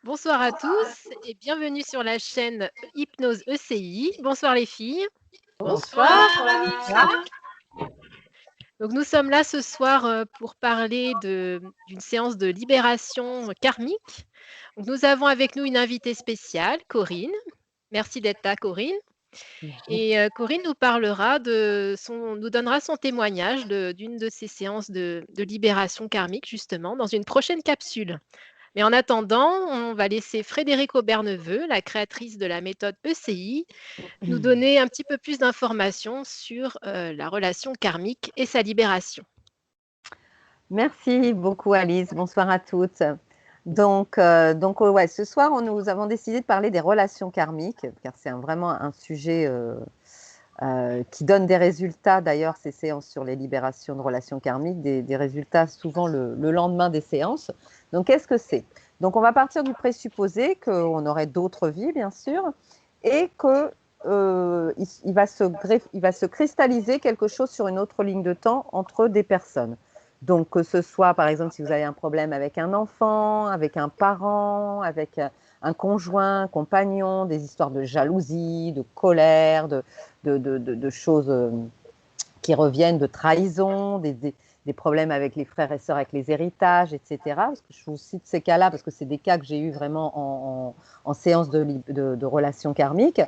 Bonsoir à tous et bienvenue sur la chaîne Hypnose ECI. Bonsoir les filles. Bonsoir, Bonsoir Anissa. Anissa. Donc nous sommes là ce soir pour parler d'une séance de libération karmique. Donc, nous avons avec nous une invitée spéciale, Corinne. Merci d'être là, Corinne. Et Corinne nous parlera nous donnera son témoignage d'une de ces séances de libération karmique justement dans une prochaine capsule. Mais en attendant, on va laisser Frédéric Aubert-Neveu, la créatrice de la méthode ECI, nous donner un petit peu plus d'informations sur la relation karmique et sa libération. Merci beaucoup, Alice. Bonsoir à toutes. Donc, ouais, ce soir, nous avons décidé de parler des relations karmiques, car c'est vraiment un sujet qui donne des résultats. D'ailleurs, ces séances sur les libérations de relations karmiques, des résultats souvent le lendemain des séances. Donc, qu'est-ce que c'est? Donc, on va partir du présupposé qu'on aurait d'autres vies, bien sûr, et que il va se cristalliser quelque chose sur une autre ligne de temps entre des personnes. Donc, que ce soit, par exemple, si vous avez un problème avec un enfant, avec un parent, avec un conjoint, un compagnon, des histoires de jalousie, de colère, de choses qui reviennent, de trahison, des problèmes avec les frères et sœurs, avec les héritages, etc. Parce que je vous cite ces cas-là parce que c'est des cas que j'ai eu vraiment en séance de relations karmiques.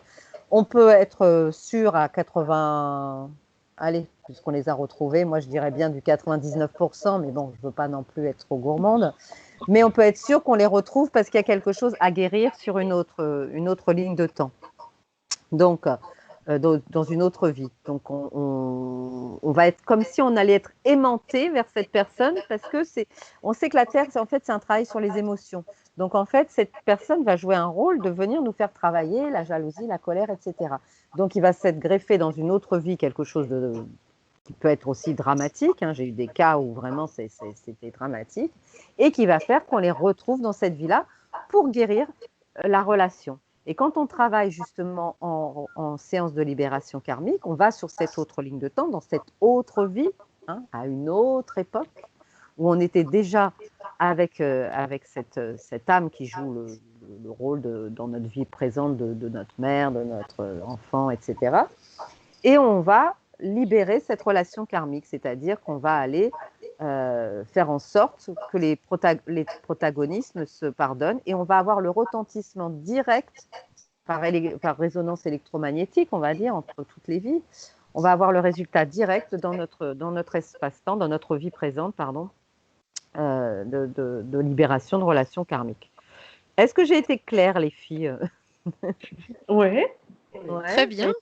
On peut être sûr à 80, allez, puisqu'on les a retrouvés, moi je dirais bien du 99%, mais bon, je ne veux pas non plus être trop gourmande. Mais on peut être sûr qu'on les retrouve parce qu'il y a quelque chose à guérir sur une autre ligne de temps. Donc, dans une autre vie. Donc, on va être comme si on allait être aimanté vers cette personne parce que on sait que la Terre, en fait, c'est un travail sur les émotions. Donc, en fait, cette personne va jouer un rôle de venir nous faire travailler la jalousie, la colère, etc. Donc, il va s'être greffé dans une autre vie quelque chose qui peut être aussi dramatique. Hein. J'ai eu des cas où vraiment c'était dramatique et qui va faire qu'on les retrouve dans cette vie-là pour guérir la relation. Et quand on travaille justement en séance de libération karmique, on va sur cette autre ligne de temps, dans cette autre vie, hein, à une autre époque, où on était déjà avec cette âme qui joue le rôle dans notre vie présente de notre mère, de notre enfant, etc. Et on va libérer cette relation karmique, c'est-à-dire qu'on va aller faire en sorte que les protagonistes se pardonnent et on va avoir le retentissement direct par résonance électromagnétique, on va dire, entre toutes les vies. On va avoir le résultat direct dans notre espace-temps, dans notre vie présente, pardon, de libération de relations karmiques. Est-ce que j'ai été claire, les filles? Oui. Ouais, Très bien.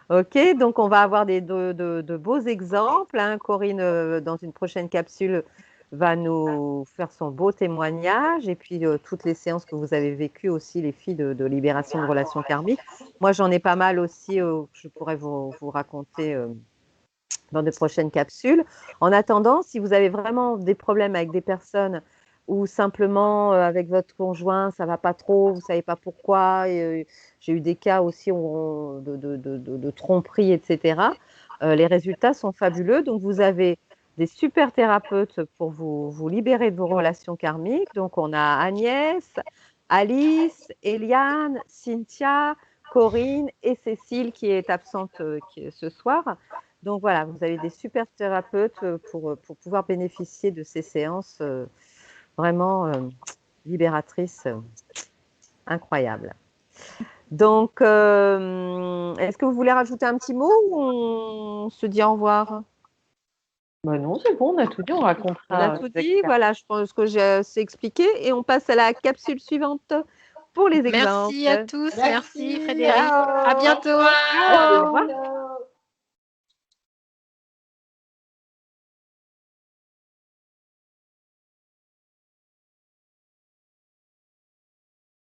Ok, donc on va avoir de beaux exemples. Hein. Corinne, dans une prochaine capsule, va nous faire son beau témoignage et puis toutes les séances que vous avez vécues aussi, les filles de libération de relations karmiques. Moi, j'en ai pas mal aussi que je pourrais vous raconter dans de prochaines capsules. En attendant, si vous avez vraiment des problèmes avec des personnes ou simplement avec votre conjoint, ça ne va pas trop, vous ne savez pas pourquoi, j'ai eu des cas aussi de tromperie, etc. Les résultats sont fabuleux. Donc, vous avez des super thérapeutes pour vous libérer de vos relations karmiques. Donc, on a Agnès, Alice, Eliane, Cynthia, Corinne et Cécile qui est absente ce soir. Donc voilà, vous avez des super thérapeutes pour pouvoir bénéficier de ces séances vraiment libératrices, incroyables. Donc, est-ce que vous voulez rajouter un petit mot ou on se dit au revoir? Ben non, c'est bon, on a tout dit, on racontera. On a tout dit, voilà, je pense que j'ai expliqué et on passe à la capsule suivante pour les exemples. Merci à tous. Merci, Merci, Frédéric. ciao. À bientôt. Au revoir. Au revoir. Ciao.